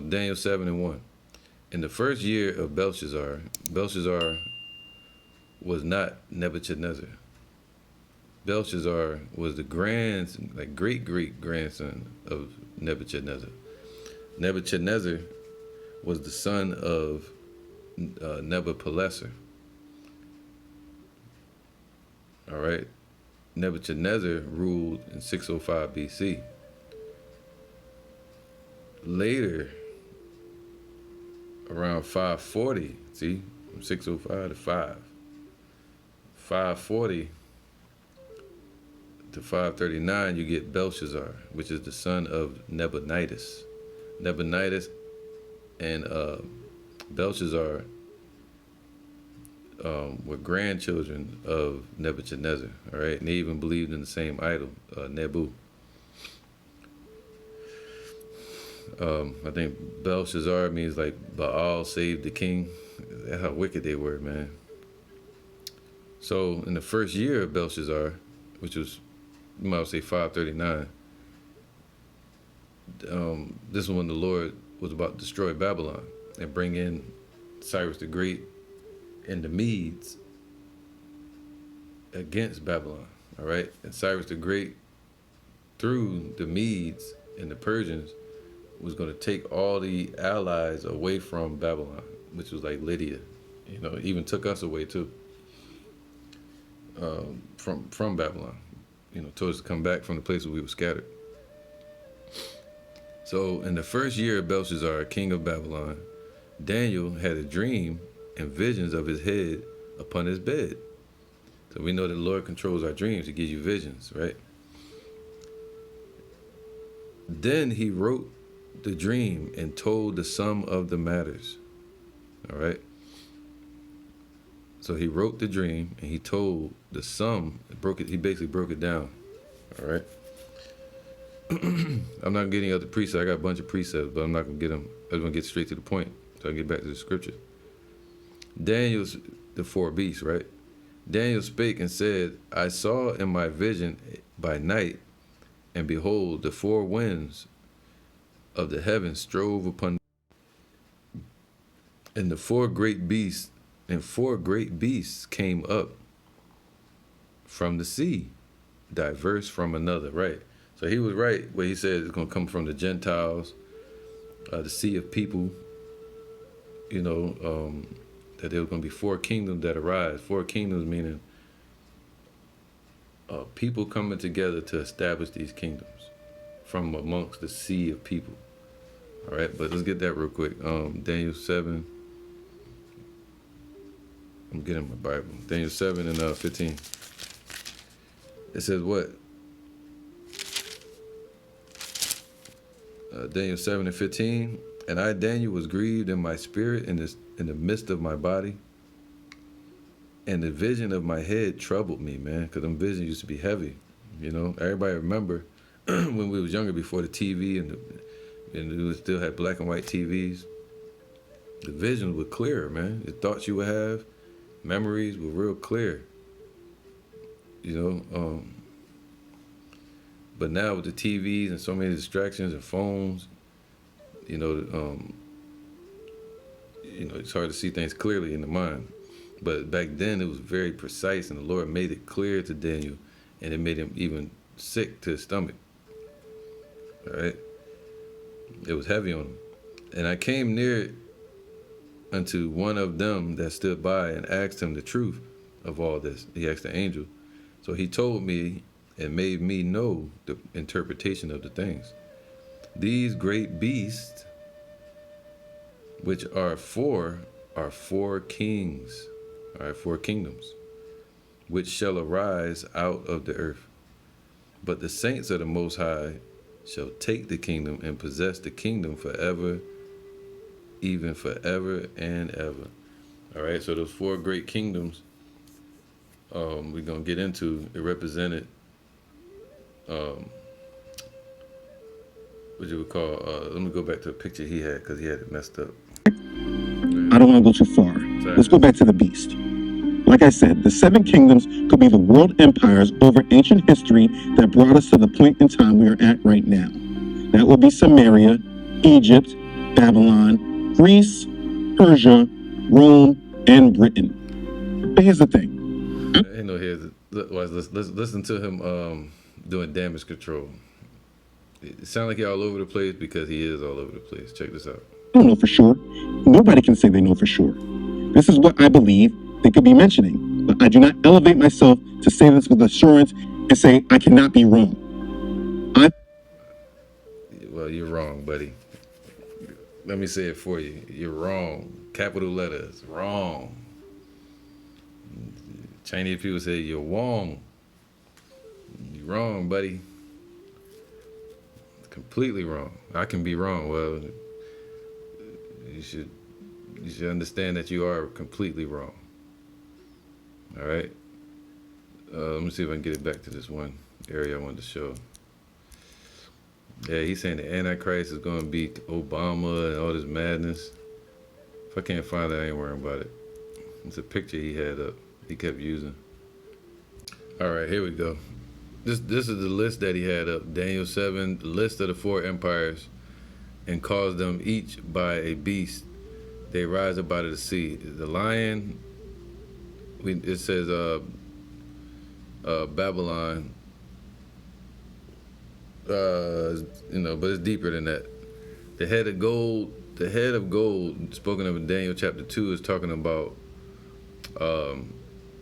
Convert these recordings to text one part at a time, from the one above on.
So Daniel 7:1. In the first year of Belshazzar, Belshazzar was not Nebuchadnezzar. Belshazzar was the great grandson of Nebuchadnezzar. Nebuchadnezzar was the son of Nebuchadnezzar. All right. Nebuchadnezzar ruled in 605 BC. Later, around 540, see, from 605 to 540 to 539, you get Belshazzar, which is the son of Nabonidus. Nabonidus and Belshazzar were grandchildren of Nebuchadnezzar, all right? And they even believed in the same idol, Nebu. I think Belshazzar means like Baal saved the king. That's how wicked they were, man. So in the first year of Belshazzar, which was, you might say 539, this is when the Lord was about to destroy Babylon and bring in Cyrus the Great and the Medes against Babylon, all right? And Cyrus the Great, through the Medes and the Persians, was going to take all the allies away from Babylon, which was like Lydia, you know, even took us away too, from Babylon, you know, told us to come back from the place where we were scattered. So in the first year of Belshazzar, king of Babylon, Daniel had a dream and visions of his head upon his bed. So we know that the Lord controls our dreams. He gives you visions, right? Then he wrote the dream and told the sum of the matters. All right. So he wrote the dream and he told the sum. He basically broke it down. All right. I'm not getting other precepts. I got a bunch of precepts, but I'm not gonna get them. I just want to get straight to the point, so I can get back to the scripture. Daniel's the four beasts, right? Daniel spake and said, I saw in my vision by night, and behold, the four winds of the heavens strove upon, and four great beasts came up from the sea, diverse from another, right? So he was right where he said it's going to come from the Gentiles, the sea of people, you know, that there was going to be four kingdoms that arise. Four kingdoms meaning people coming together to establish these kingdoms from amongst the sea of people. All right, but let's get that real quick. Daniel 7. I'm getting my Bible. Daniel 7 and 15. It says what? Daniel 7 and 15. And I, Daniel, was grieved in my spirit in the midst of my body. And the vision of my head troubled me, man, because them visions used to be heavy. You know, everybody remember when we was younger, before the TV and we still had black and white TVs. The visions were clearer, man. The thoughts you would have, memories were real clear. You know, but now with the TVs and so many distractions and phones, you know, it's hard to see things clearly in the mind. But back then it was very precise, and the Lord made it clear to Daniel, and it made him even sick to his stomach. All right, it was heavy on him. And I came near unto one of them that stood by and asked him the truth of all this. He asked the angel. So he told me and made me know the interpretation of the things. These great beasts, which are four kings, all right, four kingdoms, which shall arise out of the earth. But the saints of the Most High shall take the kingdom and possess the kingdom forever, even forever and ever. All right, so those four great kingdoms we're going to get into, it represented what you would call, let me go back to a picture he had because he had it messed up. I don't want to go too far. Sorry. Let's go back to the beast. Like I said, the seven kingdoms could be the world empires over ancient history that brought us to the point in time we are at right now. That would be Samaria, Egypt, Babylon, Greece, Persia, Rome, and Britain. But here's the thing. Ain't no here. Let's listen to him doing damage control. It sounds like he's all over the place because he is all over the place. Check this out. I don't know for sure. Nobody can say they know for sure. This is what I believe they could be mentioning, but I do not elevate myself to say this with assurance and say I cannot be wrong. Well, you're wrong, buddy. Let me say it for you. You're wrong. Capital letters. Wrong. Chinese people say you're wrong. You're wrong, buddy. Completely wrong. I can be wrong. Well, you should understand that you are completely wrong. All right. Let me see if I can get it back to this one area I wanted to show. Yeah, he's saying the Antichrist is going to beat Obama and all this madness. If I can't find it, I ain't worrying about it. It's a picture he had up. He kept using. All right, here we go. This is the list that he had up. Daniel 7, the list of the 4 empires, and caused them each by a beast. They rise up out of the sea. The lion, it says Babylon, but it's deeper than that. The head of gold, spoken of in Daniel chapter 2, is talking about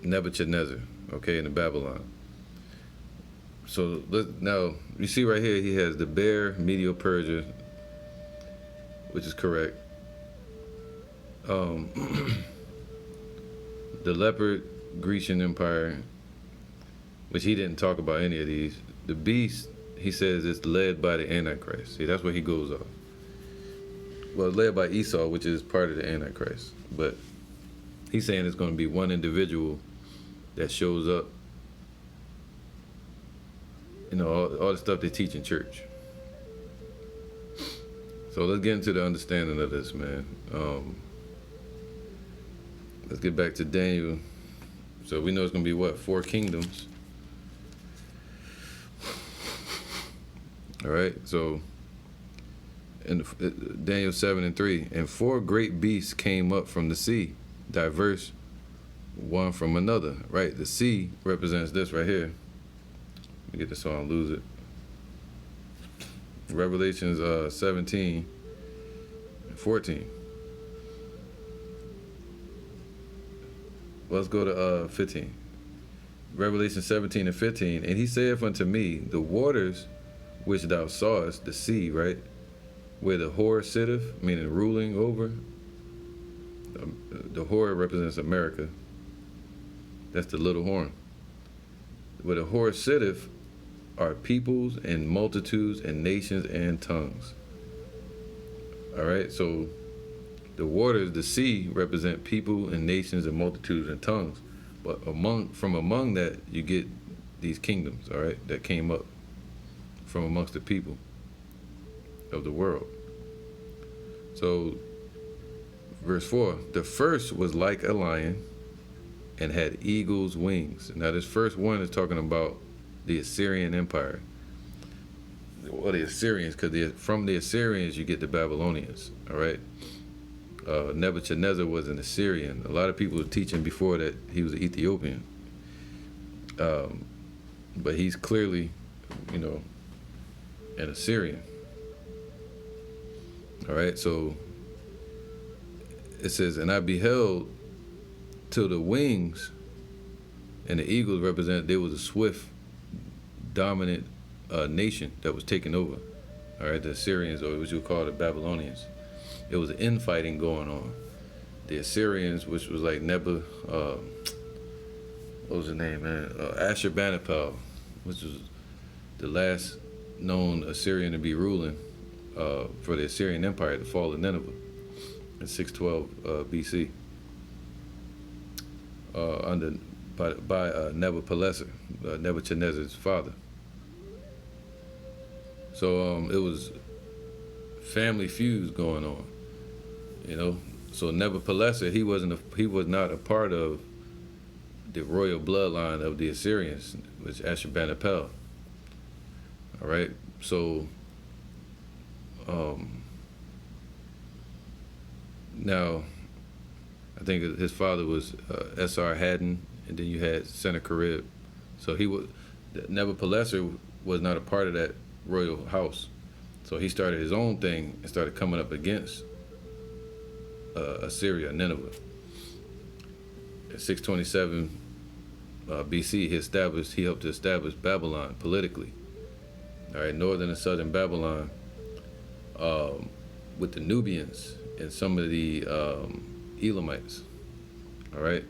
Nebuchadnezzar, okay, in the Babylon. So now you see right here, he has the bear, Medo-Persia, which is correct. The leopard, Grecian Empire, which he didn't talk about any of these. The beast, he says, it's led by the Antichrist. See, that's what he goes off. Well, led by Esau, which is part of the Antichrist. But he's saying it's going to be one individual that shows up. You know, all the stuff they teach in church. So let's get into the understanding of this, man. Let's get back to Daniel. So we know it's going to be what? 4 kingdoms. All right, so in Daniel 7:3, and 4 great beasts came up from the sea, diverse one from another. Right, the sea represents this right here. Let me get this so I don't lose it. Revelations 17:14. Let's go to 15. Revelation 17:15. And he saith unto me, the waters which thou sawest, the sea, right, where the whore sitteth, meaning ruling over. The whore represents America. That's the little horn. Where the whore sitteth are peoples and multitudes and nations and tongues. All right, so the waters, the sea, represent people and nations and multitudes and tongues. But from among that, you get these kingdoms, all right, that came up from amongst the people of the world. So, verse 4, the first was like a lion and had eagle's wings. Now, this first one is talking about the Assyrian Empire. Well, the Assyrians, because from the Assyrians, you get the Babylonians, all right? Nebuchadnezzar was an Assyrian. A lot of people were teaching before that he was an Ethiopian. But he's clearly, an Assyrian. All right, so it says, and I beheld till the wings, and the eagles represent, there was a swift, dominant nation that was taken over. All right, the Assyrians, or what you call the Babylonians. It was infighting going on. The Assyrians, which was like what was the name, man? Ashurbanipal, which was the last known Assyrian to be ruling for the Assyrian Empire, the fall of Nineveh in 612 BC, by Nebuchadnezzar's father. So it was family feuds going on, So Nebuchadnezzar, he was not a part of the royal bloodline of the Assyrians, which Ashurbanipal. All right, so Now, I think his father was S.R. Haddon, and then you had Sennacherib. So Nebuchadnezzar was not a part of that royal house. So he started his own thing and started coming up against Assyria, Nineveh. In 627 BC, he helped to establish Babylon politically. All right, northern and southern Babylon, with the Nubians and some of the Elamites. All right,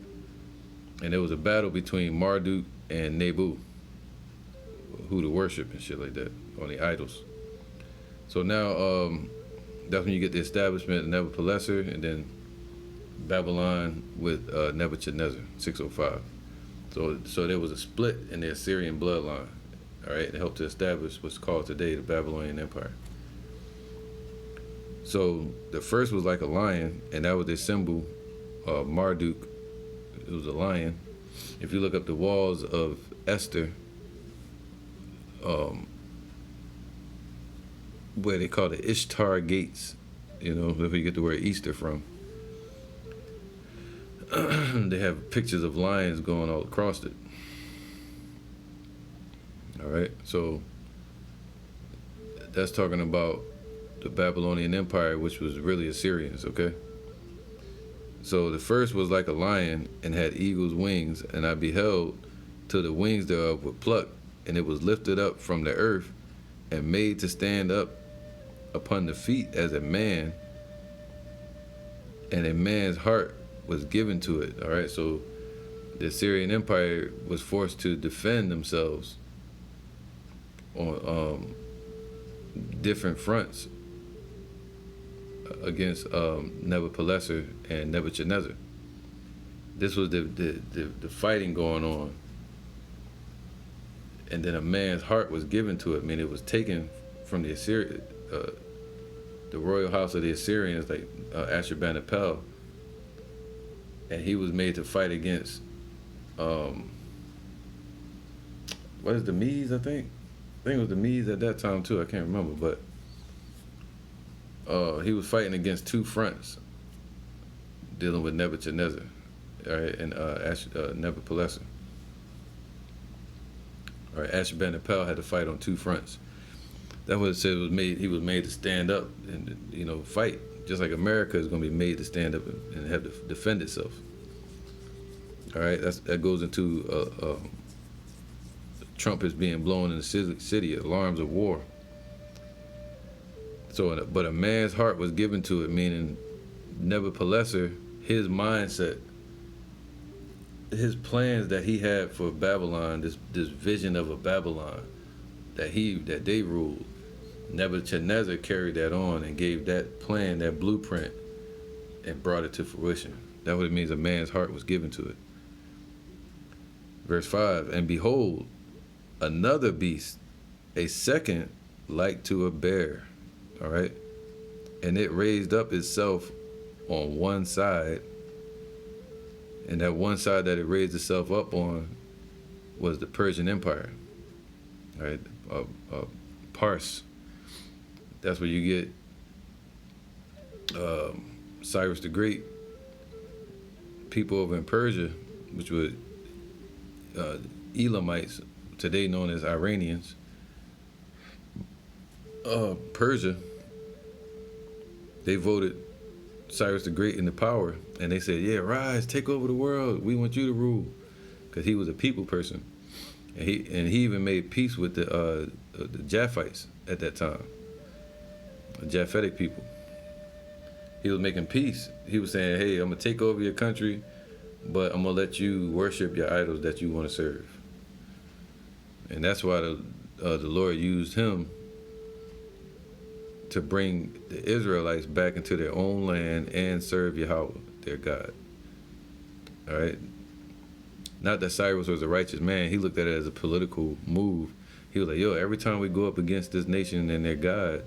and there was a battle between Marduk and Nebu, who to worship and shit like that, on the idols. So now that's when you get the establishment of Nebuchadnezzar, and then Babylon with Nebuchadnezzar, 605. So there was a split in the Assyrian bloodline. All right, it helped to establish what's called today the Babylonian Empire. So the first was like a lion, and that was their symbol, Marduk. It was a lion. If you look up the walls of Esther, where they call the Ishtar gates, you know, where you get the word Easter from, they have pictures of lions going all across it. All right, so that's talking about the Babylonian Empire, which was really Assyrians, okay? So the first was like a lion and had eagle's wings, and I beheld till the wings thereof were plucked, and it was lifted up from the earth and made to stand up upon the feet as a man, and a man's heart was given to it. All right, so the Assyrian Empire was forced to defend themselves on different fronts against Nebuchadnezzar and Nebuchadnezzar. This was the fighting going on, and then a man's heart was given to it. I mean, it was taken from the Assyrian, the royal house of the Assyrians, like Ashurbanipal, and he was made to fight against what is the Medes? I think it was the Medes at that time too. I can't remember, but he was fighting against two fronts, dealing with Nebuchadnezzar, all right, and Nebuchadnezzar. All right, Ashurbanipal had to fight on two fronts. That's what it said. He was made to stand up and, you know, fight, just like America is going to be made to stand up and have to defend itself. All right, that goes into trumpets being blown in the city, alarms of war. So, but a man's heart was given to it, meaning Nebuchadnezzar, his mindset, his plans that he had for Babylon, this vision of a Babylon that they ruled. Nebuchadnezzar carried that on and gave that plan, that blueprint, and brought it to fruition. That's what it means, a man's heart was given to it. Verse 5, and behold, another beast, a second like to a bear, all right? And it raised up itself on one side, and that one side that it raised itself up on was the Persian Empire, all right? Pars. That's where you get Cyrus the Great, people over in Persia, which were Elamites, today known as Iranians. Persia, they voted Cyrus the Great into power, and they said, yeah, rise, take over the world, we want you to rule, because he was a people person. And he even made peace with the Japhites at that time, the Japhetic people. He was making peace. He was saying, hey, I'm going to take over your country, but I'm going to let you worship your idols that you want to serve. And that's why the Lord used him to bring the Israelites back into their own land and serve Yahweh, their God. All right? Not that Cyrus was a righteous man. He looked at it as a political move. He was like, yo, every time we go up against this nation and their God,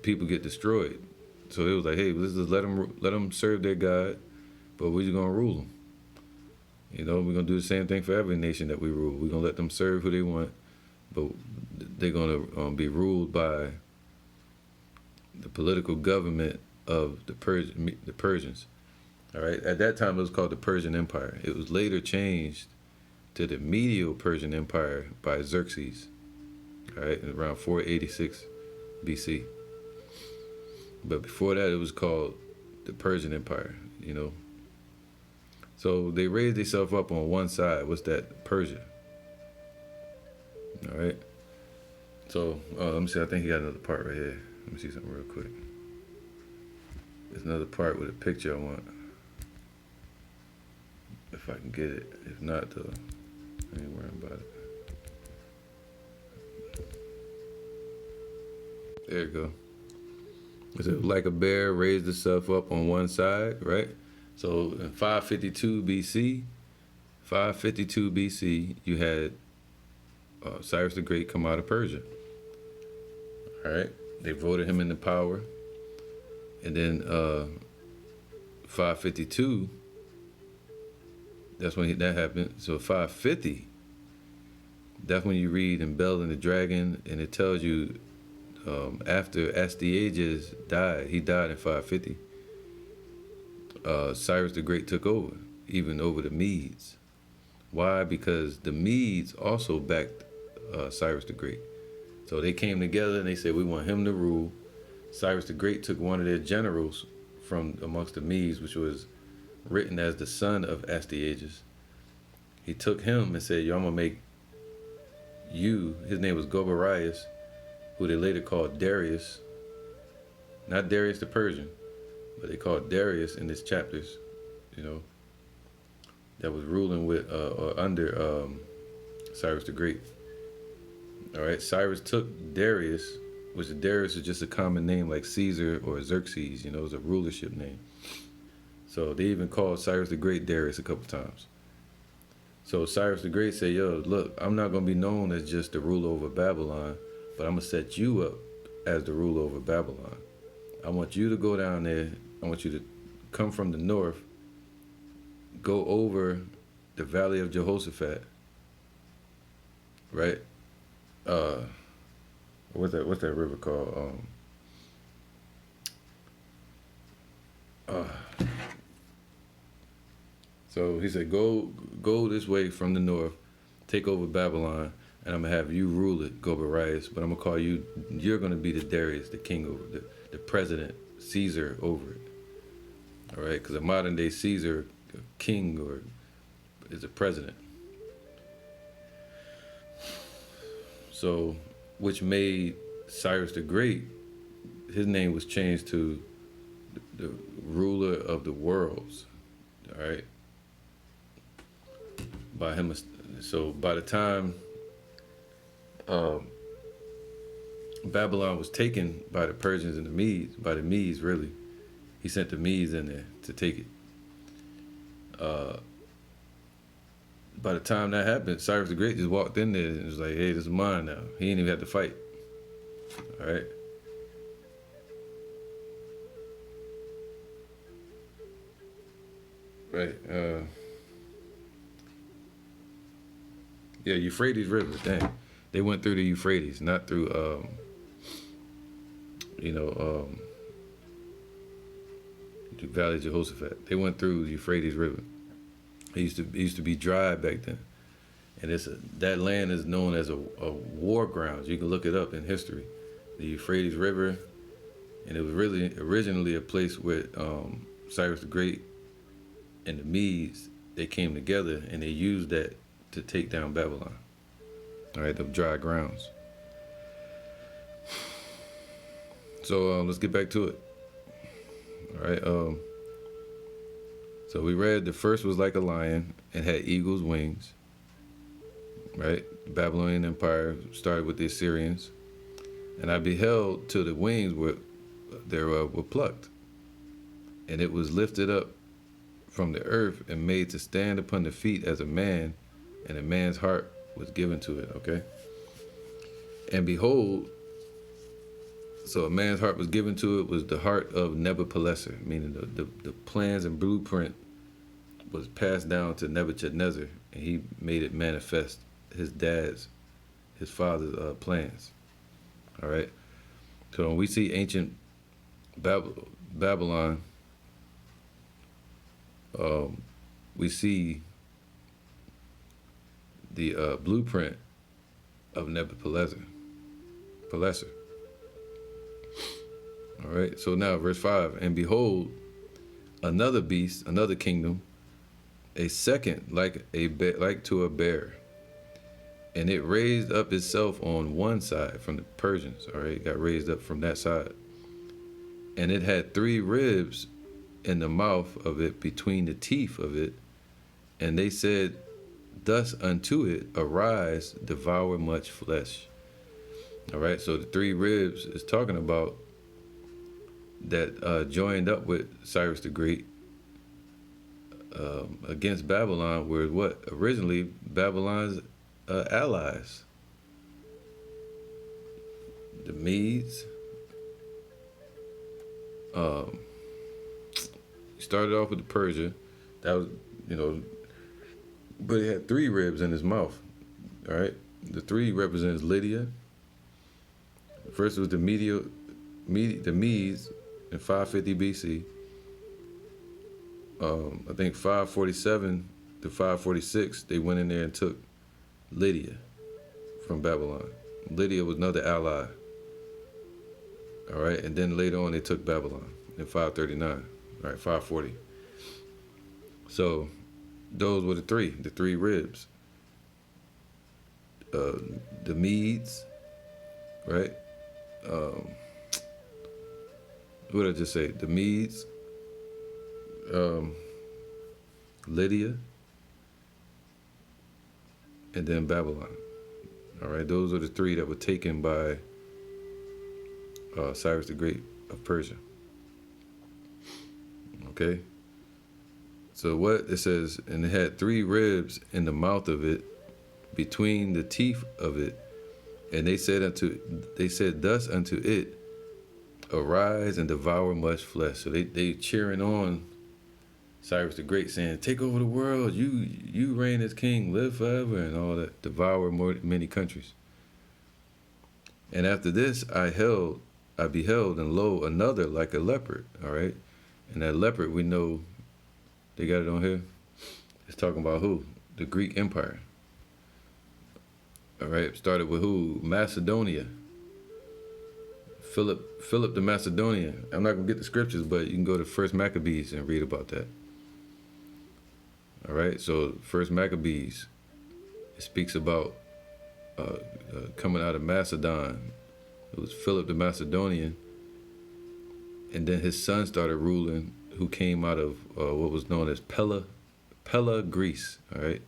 people get destroyed. So it was like, hey, let's just let them serve their God, but we're just going to rule them. You know, we're going to do the same thing for every nation that we rule. We're going to let them serve who they want, but they're going to be ruled by the political government of the Persians. All right. At that time, it was called the Persian Empire. It was later changed to the Medial Persian Empire by Xerxes. All right, around 486 BC. But before that, it was called the Persian Empire. You know. So they raised themselves up on one side. What's that? Persia. All right. So let me see. I think he got another part right here. Let me see something real quick. There's another part with a picture I want. If I can get it. If not, though, I ain't worrying about it. There you go. So like a bear raised itself up on one side, right? So in 552 BC, you had Cyrus the Great come out of Persia. All right, they voted him into power, and then 552. That's when that happened. So 550. That's when you read in Bel and the Dragon, and it tells you after Astyages died. He died in 550. Cyrus the Great took over, even over the Medes. Why? Because the Medes also backed Cyrus the Great. So they came together and they said, we want him to rule. Cyrus the Great took one of their generals from amongst the Medes, which was written as the son of Astyages. He took him and said, yo, I'm going to make you, his name was Gobarias, who they later called Darius. Not Darius the Persian, but they called Darius in his chapters, you know, that was ruling with or under Cyrus the Great. All right, Cyrus took Darius, which Darius is just a common name like Caesar or Xerxes, you know, it's a rulership name. So they even called Cyrus the Great Darius a couple times. So Cyrus the Great said, yo, look, I'm not going to be known as just the ruler over Babylon, but I'm going to set you up as the ruler over Babylon. I want you to go down there. I want you to come from the north, go over the valley of Jehoshaphat, right? What's that river called? So he said, go this way from the north, take over Babylon, and I'm gonna have you rule it, Gobarias, but I'm gonna call you, you're gonna be the Darius, the king over it, the president, Caesar over it. All right, because a modern day Caesar, a king, or is a president. So, which made Cyrus the Great, his name was changed to the ruler of the worlds. All right. By him, so by the time Babylon was taken by the Persians and the Medes, by the Medes really, he sent the Medes in there to take it. By the time that happened, Cyrus the Great just walked in there and was like, hey, this is mine now. He didn't even have to fight. All right. Right. Yeah, Euphrates River. Dang, they went through the Euphrates, not through, the Valley of Jehoshaphat. They went through the Euphrates River. It used to be dry back then, and that land is known as a war grounds. You can look it up in history, the Euphrates River, and it was really originally a place where Cyrus the Great and the Medes, they came together and they used that to take down Babylon. All right, the dry grounds. So let's get back to it. All right. So we read the first was like a lion and had eagle's wings. Right. The Babylonian Empire started with the Assyrians, and I beheld till the wings were plucked, and it was lifted up from the earth and made to stand upon the feet as a man, and a man's heart was given to it, okay? And behold, so a man's heart was given to it was the heart of Nebuchadnezzar, meaning the plans and blueprint was passed down to Nebuchadnezzar, and he made it manifest his father's plans, all right? So when we see ancient Babylon, we see the blueprint of Nebuchadnezzar. All right. So now, verse 5, and behold, another beast, another kingdom, a second like to a bear, and it raised up itself on one side from the Persians. All right, it got raised up from that side, and it had 3 ribs in the mouth of it, between the teeth of it, and they said thus unto it, arise, devour much flesh. All right, so the 3 ribs is talking about that joined up with Cyrus the Great against Babylon, were what originally Babylon's allies, the Medes. Started off with the Persia, that was, but it had 3 ribs in his mouth. All right, the 3 represents Lydia. First was the Medes in 550 BC. I think 547 to 546, they went in there and took Lydia from Babylon. Lydia was another ally. All right, and then later on they took Babylon in 539. All right, 540. So those were the 3 ribs. The Medes, right? What did I just say? The Medes, Lydia, and then Babylon. All right, those are the 3 that were taken by Cyrus the Great of Persia. Okay. So what it says, and it had 3 ribs in the mouth of it, between the teeth of it, and they said thus unto it, arise and devour much flesh. So they cheering on Cyrus the Great, saying, take over the world, you reign as king, live forever, and all that, devour many countries. And after this I beheld, and lo, another like a leopard. All right, and that leopard, we know, they got it on here, it's talking about who? The Greek Empire. All right, started with who? Macedonia. Philip the Macedonian. I'm not gonna get the scriptures, but you can go to First Maccabees and read about that. All right, so First Maccabees, it speaks about coming out of Macedon. It was Philip the Macedonian, and then his son started ruling, who came out of what was known as Pella, Greece. All right,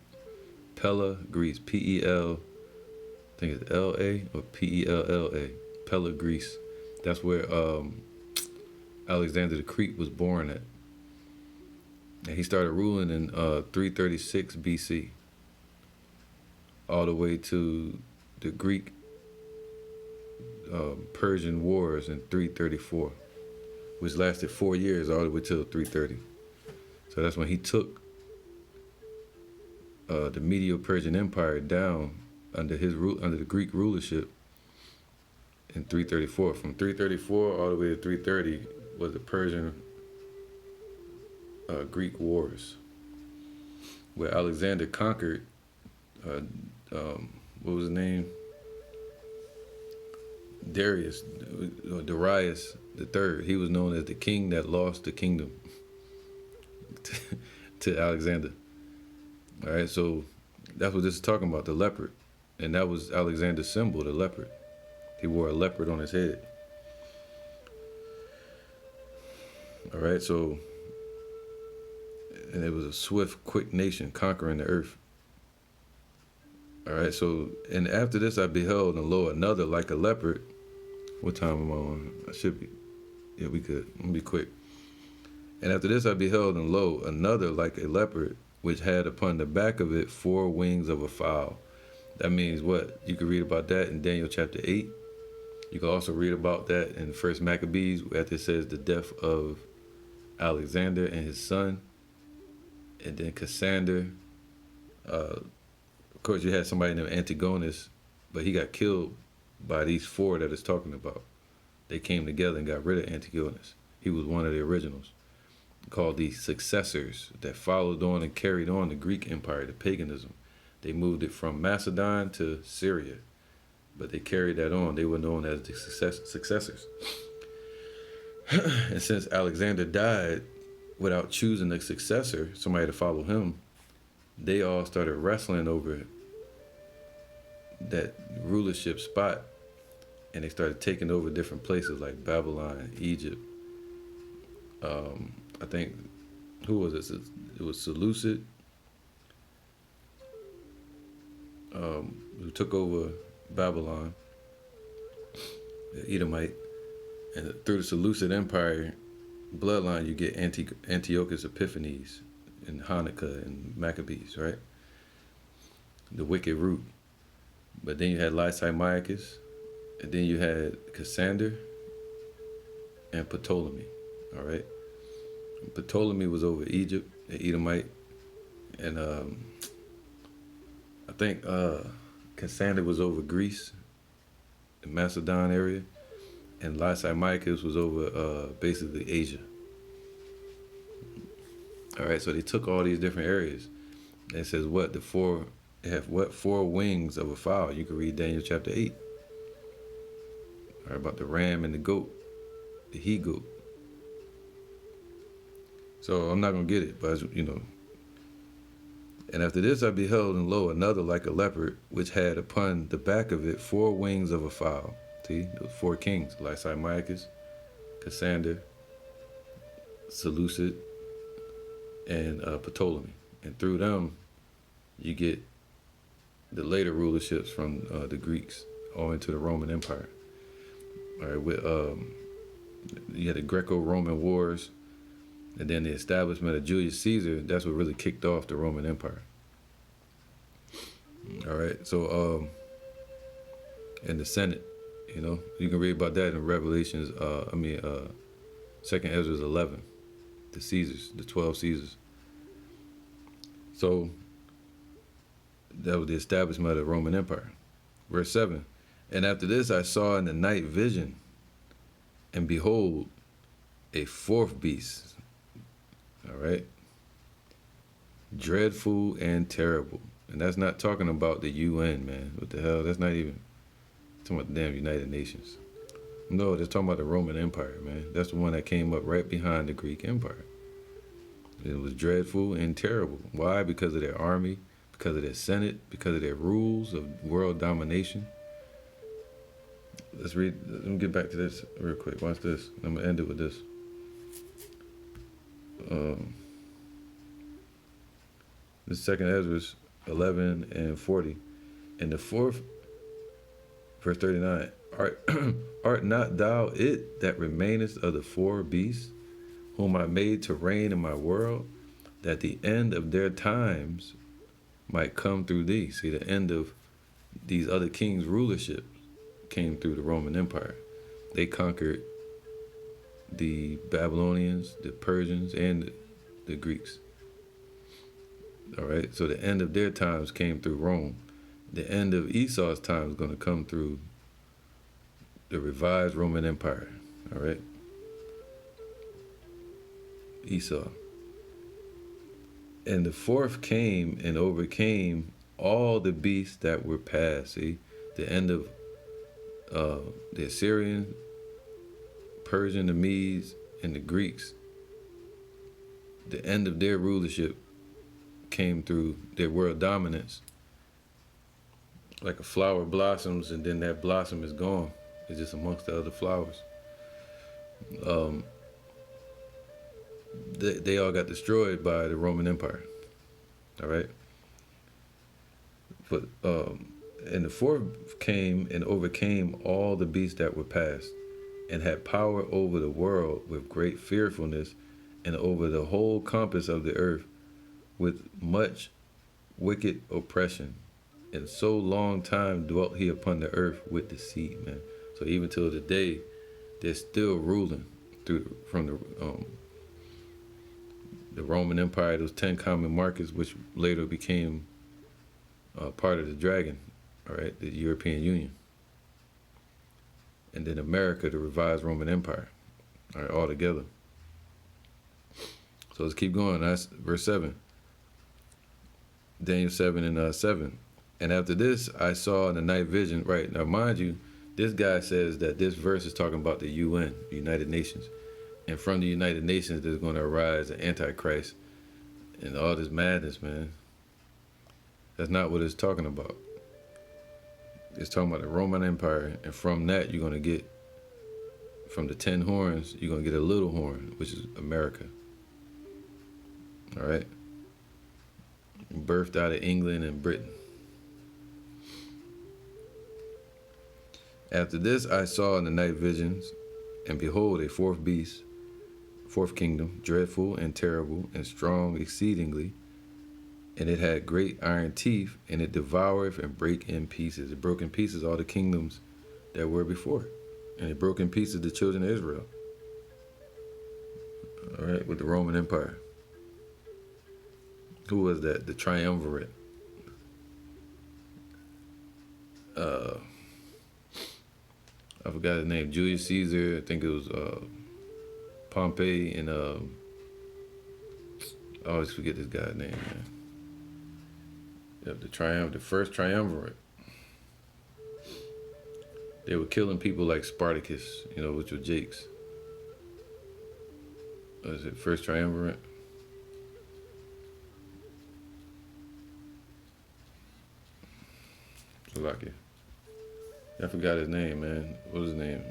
Pella, Greece. P-E-L, I think it's L-A or P-E-L-L-A. Pella, Greece. That's where Alexander the Great was born at. And he started ruling in 336 BC, all the way to the Greek Persian Wars in 334, which lasted 4 years, all the way till 330. So that's when he took the Medo-Persian Empire down under the Greek rulership in 334. From 334 all the way to 330 was the Persian Greek Wars, where Alexander conquered, what was his name? Darius the Third. He was known as the king that lost the kingdom to Alexander. All right, so that's what this is talking about, the leopard. And that was Alexander's symbol, the leopard. He wore a leopard on his head. All right, so, and it was a swift, quick nation conquering the earth. All right, so, and after this I beheld, and lo, another like a leopard. What time am I on? I should be. Yeah, we could. Let me be quick. And after this I beheld, and lo, another like a leopard, which had upon the back of it 4 wings of a fowl. That means what? You can read about that in Daniel chapter 8. You can also read about that in First Maccabees, after it says the death of Alexander and his son, and then Cassander. Of course, you had somebody named Antigonus, but he got killed by these 4 that it's talking about. They came together and got rid of Antigonus. He was one of the originals, called the successors that followed on and carried on the Greek Empire, the paganism. They moved it from Macedon to Syria, but they carried that on. They were known as the successors. And since Alexander died without choosing a successor, somebody to follow him, they all started wrestling over that rulership spot, and they started taking over different places like Babylon, Egypt. I think, who was it? It was Seleucid, who took over Babylon, the Edomite, and through the Seleucid Empire bloodline, you get Antiochus Epiphanes and Hanukkah and Maccabees, right? The wicked root. But then you had Lysimachus, and then you had Cassander and Ptolemy, all right? Ptolemy was over Egypt, the Edomite, and I think Cassander was over Greece, the Macedon area, and Lysimachus was over basically Asia. All right, so they took all these different areas. And it says they have what, 4 wings of a fowl. You can read Daniel chapter 8. All right, about the ram and the goat, the he-goat. So I'm not going to get it, but And after this I beheld, and lo, another like a leopard, which had upon the back of it 4 wings of a fowl. See, those 4 kings, Lysimachus, Cassander, Seleucid, and Ptolemy. And through them, you get the later rulerships from the Greeks all into the Roman Empire. All right, with you had the Greco-Roman Wars, and then the establishment of Julius Caesar. That's what really kicked off the Roman Empire. All right, so in the Senate, you can read about that in Revelations. Second Ezra 11, the Caesars, the 12 Caesars. So that was the establishment of the Roman Empire. Verse 7. And after this I saw in the night vision, and behold, a 4th beast. All right. Dreadful and terrible. And that's not talking about the UN, man. What the hell? That's not even talking about the damn United Nations. No, they're talking about the Roman Empire, man. That's the one that came up right behind the Greek Empire. It was dreadful and terrible. Why? Because of their army, because of their senate, because of their rules of world domination. Let's read. Let me get back to this real quick. Watch this. I'm going to end it with this. This is 2nd Ezra 11 and 40. And the 4th, verse 39. Art not thou it that remainest of the 4 beasts, whom I made to reign in my world, that the end of their times might come through thee? See, the end of these other kings' rulership came through the Roman Empire. They conquered the Babylonians, the Persians, and the Greeks. All right, so the end of their times came through Rome. The end of Esau's time is going to come through the revised Roman Empire. All right, Esau. And the 4th came and overcame all the beasts that were past. See, the end of the Assyrian, Persian, the Medes, and the Greeks. The end of their rulership came through their world dominance. Like a flower blossoms, and then that blossom is gone. It's just amongst the other flowers. They all got destroyed by the Roman Empire. All right. But and the 4th came and overcame all the beasts that were past, and had power over the world with great fearfulness, and over the whole compass of the earth with much wicked oppression. And so long time dwelt he upon the earth with deceit, man. So even till today, they're still ruling from the Roman Empire, those 10 common markets, which later became part of the dragon, all right, the European Union. And then America, the revised Roman Empire, all right, all together. So let's keep going. That's verse 7. Daniel 7 and 7. And after this, I saw in the night vision. Right. Now, mind you, this guy says that this verse is talking about the UN, the United Nations. And from the United Nations, there's going to arise an Antichrist and all this madness, man. That's not what it's talking about. It's talking about the Roman Empire. And from that, you're going to get, from the 10 horns, you're going to get a little horn, which is America. All right? Birthed out of England and Britain. After this, I saw in the night visions, and behold, a fourth beast, fourth kingdom, dreadful and terrible and strong exceedingly. And it had great iron teeth, and it devoureth and brake in pieces. It broke in pieces all the kingdoms that were before. And it broke in pieces the children of Israel. All right, with the Roman Empire. Who was that? The triumvirate. I forgot his name. Julius Caesar. I think it was Pompey and I always forget this guy's name, man. Yep, the first triumvirate. They were killing people like Spartacus, which were Jakes. Was it first triumvirate? Slovakia. I forgot his name, man. What was his name?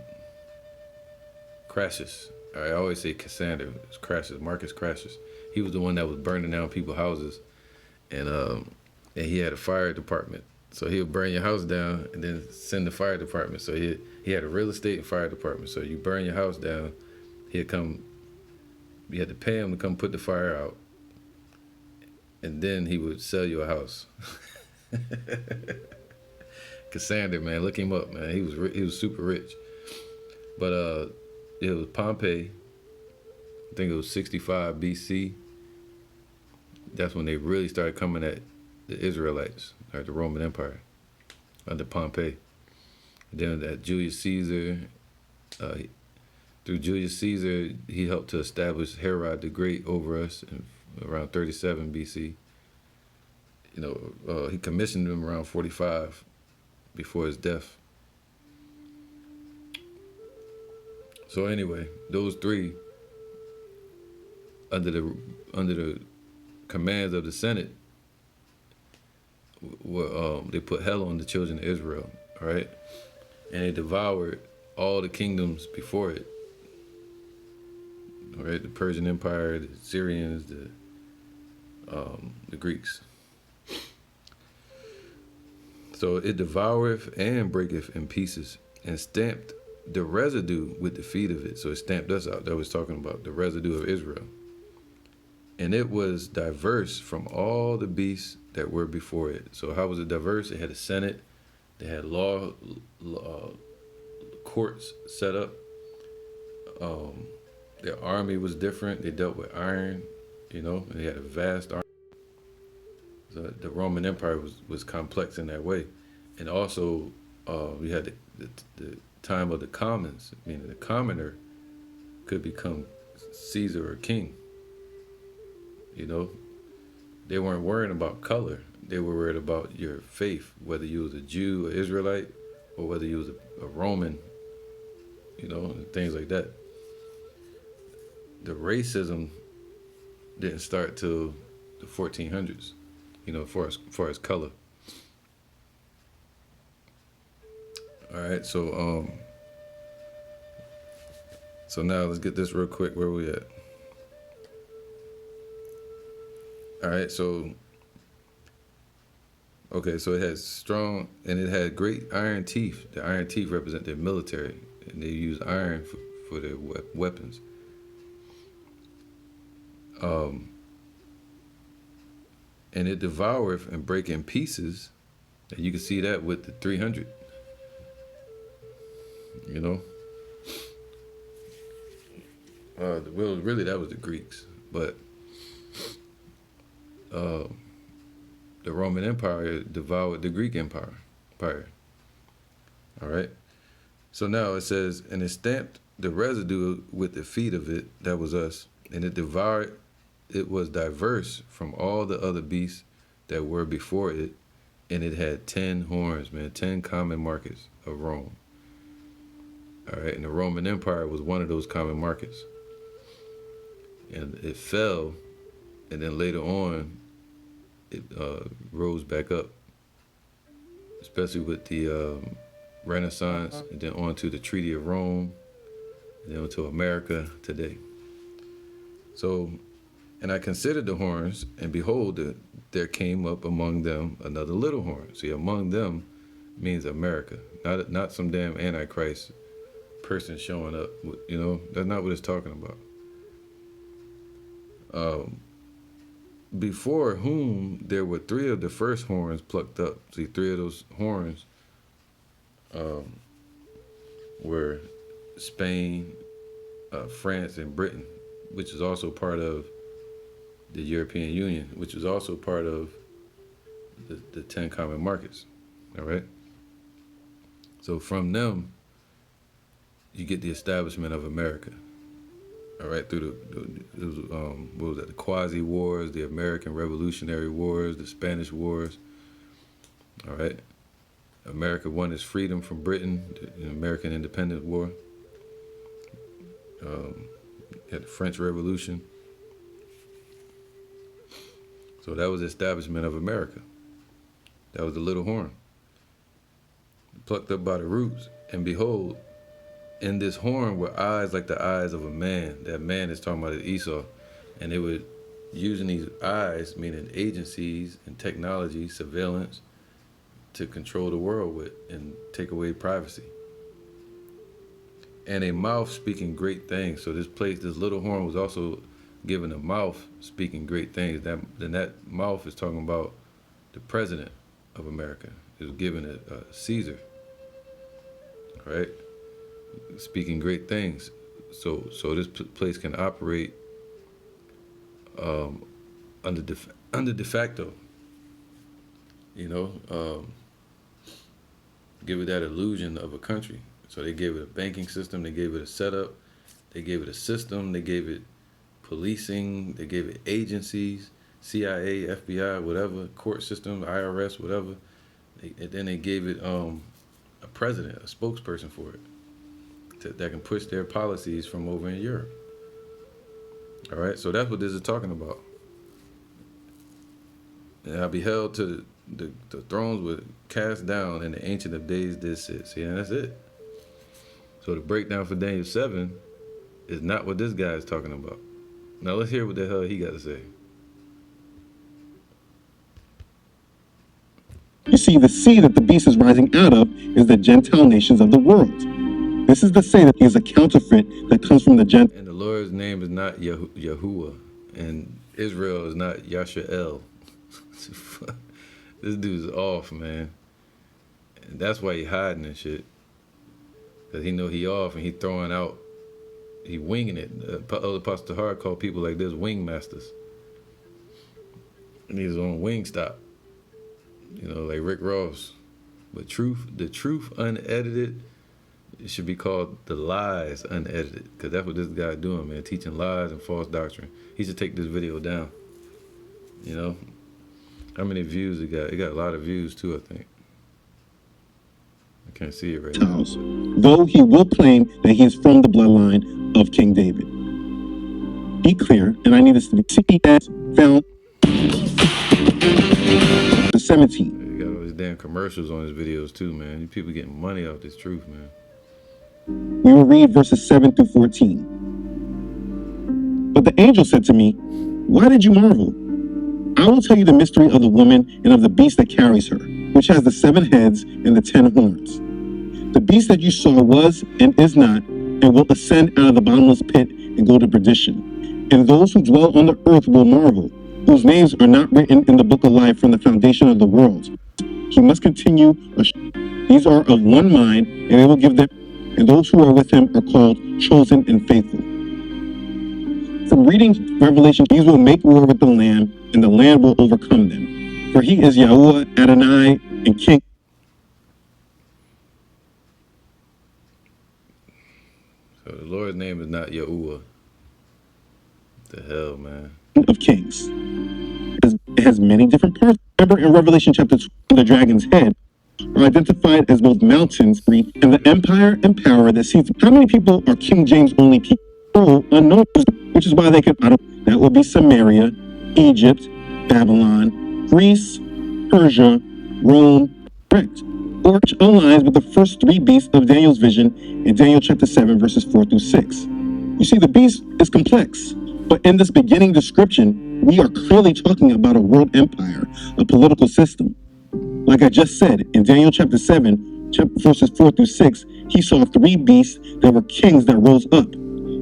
Crassus. I always say Cassander. It's Crassus. Marcus Crassus. He was the one that was burning down people's houses, and he had a fire department. So he would burn your house down and then send the fire department. So he had a real estate and fire department. So you burn your house down, he'd come. You had to pay him to come put the fire out, and then he would sell you a house. Cassander, man, look him up, man. He was super rich. But it was Pompey. I think it was 65 BC. That's when they really started coming at the Israelites, or the Roman Empire, under Pompey. And then that Julius Caesar, through Julius Caesar, he helped to establish Herod the Great over us in around 37 BC. He commissioned him around 45 before his death. So anyway, those three, under the commands of the Senate, they put hell on the children of Israel, all right? And they devoured all the kingdoms before it. All right, the Persian Empire, the Syrians, the Greeks. So it devoureth and breaketh in pieces, and stamped the residue with the feet of it. So it stamped us out. That was talking about the residue of Israel. And it was diverse from all the beasts that were before it. So how was it diverse? It had a senate. They had law courts set up. Their army was different. They dealt with iron, and they had a vast army. So the Roman Empire was complex in that way. And also, we had the time of the commons, meaning the commoner could become Caesar or king. They weren't worrying about color. They were worried about your faith, whether you was a Jew, or Israelite, or whether you was a Roman, and things like that. The racism didn't start till the 1400s, as far as color. All right, so now let's get this real quick. Where we at? All right, so it has strong, and it had great iron teeth. The iron teeth represent their military, and they use iron for their weapons. And it devoureth and break in pieces, and you can see that with the 300. Well, really, that was the Greeks, but the Roman Empire devoured the Greek Empire. All right. So now it says, and it stamped the residue with the feet of it, that was us, and it devoured it was diverse from all the other beasts that were before it, and it had 10 horns, man, 10 common markets of Rome. All right, and the Roman Empire was one of those common markets. And it fell, and then later on, it rose back up, especially with the Renaissance, and then on to the Treaty of Rome, and then to America today. So, and I considered the horns, and behold, there came up among them another little horn. See, among them means America, not some damn Antichrist person showing up. You know, that's not what it's talking about. Before whom there were 3 of the first horns plucked up. See, 3 of those horns were Spain, France, and Britain, which is also part of the European Union, which is also part of the 10 common markets. All right. So from them, you get the establishment of America. All right, through what was that? The Quasi Wars, the American Revolutionary Wars, the Spanish Wars. All right, America won its freedom from Britain, the American Independence War. Had the French Revolution. So that was the establishment of America. That was the little horn, plucked up by the roots. And behold, in this horn were eyes like the eyes of a man. That man is talking about Esau. And they were using these eyes, meaning agencies and technology, surveillance, to control the world with and take away privacy. And a mouth speaking great things. So this little horn was also given a mouth speaking great things. That mouth is talking about the president of America. It was given a Caesar, right? Speaking great things. So this place can operate under de facto. You know, give it that illusion of a country. So they gave it a banking system, they gave it a setup, they gave it a system, they gave it policing, they gave it agencies, CIA, FBI, whatever, court system, IRS, whatever. And then they gave it a president, a spokesperson for it, that can push their policies from over in Europe. All right, so that's what this is talking about. And I beheld to the thrones were cast down, and the Ancient of Days did sit. See, and that's it. So the breakdown for Daniel 7 is not what this guy is talking about. Now let's hear what the hell he got to say. You see, the sea that the beast is rising out of is the Gentile nations of the world. This is to say that he is a counterfeit that comes from the Gentile. And the Lord's name is not Yahuwah, and Israel is not Yashael. This dude's off, man. And that's why he hiding and shit. Cause he know he off and he throwing out, he winging it. Other Pastor Hart called people like this wing masters. And he's on wing stop. You know, like Rick Ross. But the truth unedited, it should be called the lies unedited. Cause that's what this guy doing, man. Teaching lies and false doctrine. He should take this video down. You know? How many views it got? It got a lot of views too, I think. I can't see it right now. Though he will claim that he is from the bloodline of King David. Be clear, and I need this to be CES found 17. He got all these damn commercials on his videos too, man. These people getting money off this truth, man. We will read verses 7 through 14. But the angel said to me, "Why did you marvel? I will tell you the mystery of the woman and of the beast that carries her, which has the 7 heads and the 10 horns. The beast that you saw was and is not, and will ascend out of the bottomless pit and go to perdition. And those who dwell on the earth will marvel, whose names are not written in the book of life from the foundation of the world. He must continue. These are of one mind, and they will give them, and those who are with him are called chosen and faithful." From reading Revelation, these will make war with the Lamb, and the Lamb will overcome them. For he is Yahuwah, Adonai, and King. So the Lord's name is not Yahuwah. What the hell, man? of Kings. It has many different parts. Remember in Revelation chapter 2, the dragon's head are identified as both mountains and the empire and power that sees. How many people are King James only people? Oh, unknown, which is why they could. That would be Samaria, Egypt, Babylon, Greece, Persia, Rome, correct. Or which aligns with the first three beasts of Daniel's vision in Daniel chapter 7, verses 4 through 6. You see, the beast is complex, but in this beginning description, we are clearly talking about a world empire, a political system. Like I just said, in Daniel chapter 7, verses 4 through 6, he saw three beasts that were kings that rose up.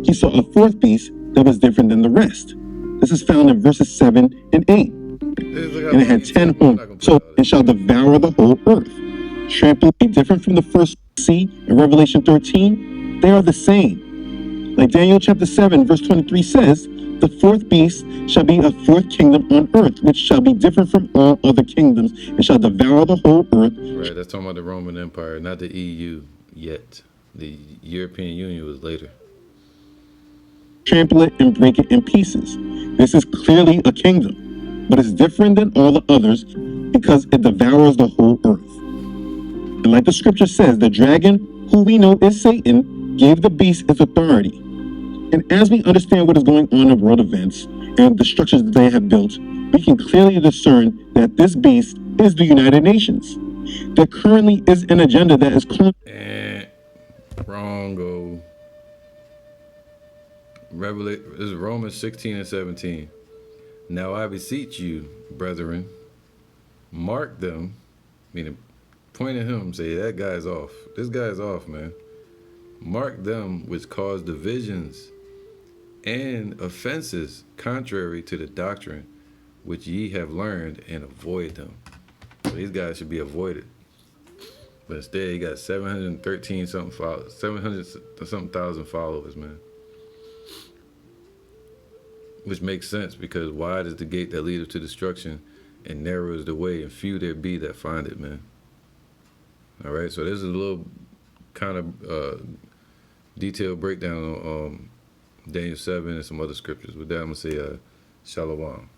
He saw a fourth beast that was different than the rest. This is found in verses 7 and 8. And it had 10 horns, so it shall devour the whole earth. Trample be different from the first sea in Revelation 13? They are the same. Like Daniel chapter 7, verse 23 says, the fourth beast shall be a fourth kingdom on earth, which shall be different from all other kingdoms, and shall devour the whole earth. Right, that's talking about the Roman Empire, not the EU yet. The European Union was later. Trample it and break it in pieces. This is clearly a kingdom, but it's different than all the others because it devours the whole earth. And like the scripture says, the dragon, who we know is Satan, gave the beast its authority. And as we understand what is going on in world events and the structures that they have built, we can clearly discern that this beast is the United Nations. There currently is an agenda that is called... Wrongo. This is Romans 16 and 17. Now I beseech you, brethren, mark them, meaning point at him, say, that guy's off. This guy's off, man. Mark them which cause divisions and offenses contrary to the doctrine which ye have learned, and avoid them. So these guys should be avoided. But instead, he got 713 something followers, 700 something thousand followers, man. Which makes sense, because wide is the gate that leadeth to destruction, and narrow is the way, and few there be that find it, man. All right, so this is a little kind of detailed breakdown on Daniel 7 and some other scriptures. With that, I'm going to say shalom.